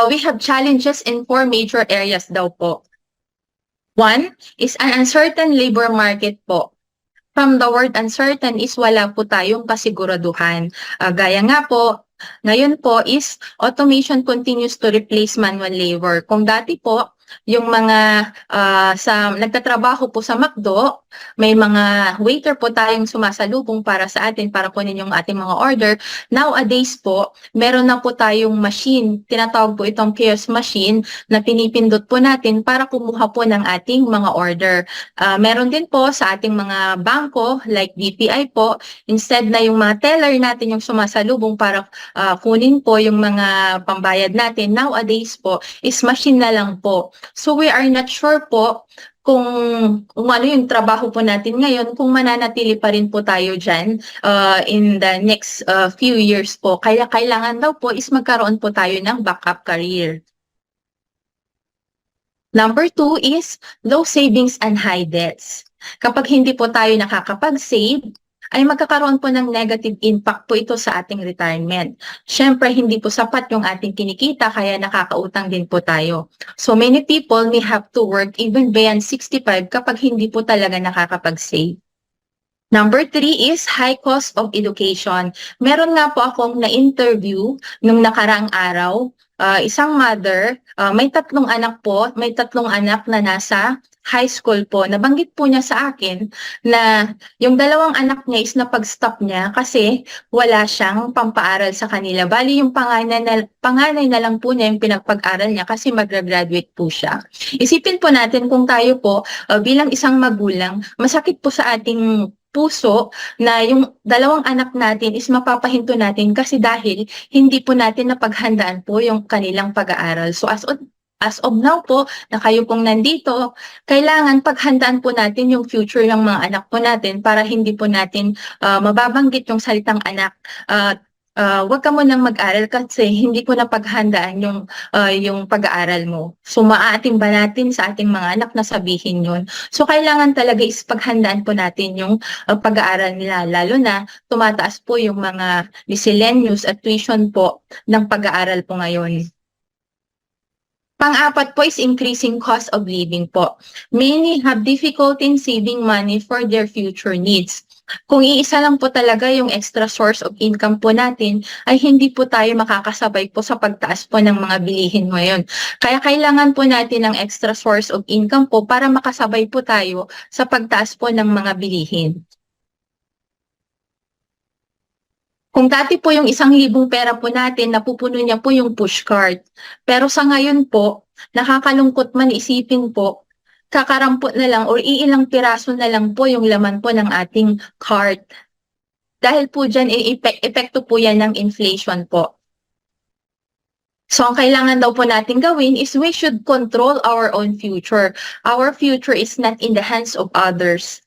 We have challenges in four major areas daw po. One is an uncertain labor market po. From the word uncertain is wala po tayong kasiguraduhan. Gaya nga po, ngayon po is automation continues to replace manual labor. Kung dati po, yung mga nagtatrabaho po sa McDo, may mga waiter po tayong sumasalubong para sa atin, para kunin yung ating mga order. Nowadays po, meron na po tayong machine, tinatawag po itong kiosk machine, na pinipindot po natin para kumuha po ng ating mga order. Meron din po sa ating mga bangko, like BPI po, instead na yung mga teller natin yung sumasalubong para kunin po yung mga pambayad natin, nowadays po, is machine na lang po. So we are not sure po kung ano yung trabaho po natin ngayon, kung mananatili pa rin po tayo dyan in the next few years po. Kaya kailangan daw po is magkaroon po tayo ng backup career. Number 2 is low savings and high debts. Kapag hindi po tayo nakakapag-save, ay magkakaroon po ng negative impact po ito sa ating retirement. Siyempre, hindi po sapat yung ating kinikita, kaya nakakautang din po tayo. So many people may have to work even beyond 65 kapag hindi po talaga nakakapag-save. Number 3 is high cost of education. Meron nga po akong na-interview nung nakaraang araw, isang mother, may tatlong anak po, may tatlong anak na nasa high school po. Nabanggit po niya sa akin na yung dalawang anak niya is napag-stop niya kasi wala siyang pampaaral sa kanila. Bali yung panganay na lang po niya yung pinagpag-aral niya kasi mag-graduate po siya. Isipin po natin kung tayo po bilang isang magulang, masakit po sa ating puso na yung dalawang anak natin is mapapahinto natin kasi dahil hindi po natin napaghandaan po yung kanilang pag-aaral. So as of now po, na kayo pong nandito, kailangan paghandaan po natin yung future ng mga anak po natin para hindi po natin mababanggit yung salitang anak. Wag ka munang mag-aral kasi hindi ko na paghandaan yung pag-aaral mo. So maaating ba natin sa ating mga anak na sabihin yun? So kailangan talaga is paghandaan po natin yung pag-aaral nila, lalo na tumataas po yung mga miscellaneous at tuition po ng pag-aaral po ngayon. Pang-apat po is increasing cost of living po. Many have difficulty in saving money for their future needs. Kung iisa lang po talaga yung extra source of income po natin, ay hindi po tayo makakasabay po sa pagtaas po ng mga bilihin ngayon. Kaya kailangan po natin ng extra source of income po para makasabay po tayo sa pagtaas po ng mga bilihin. Kung dati po yung 1,000 pera po natin, napupuno niya po yung push cart. Pero sa ngayon po, nakakalungkot man isipin po, kakarampot na lang or iilang piraso na lang po yung laman po ng ating cart. Dahil po dyan, epekto po yan ng inflation po. So ang kailangan daw po natin gawin is we should control our own future. Our future is not in the hands of others.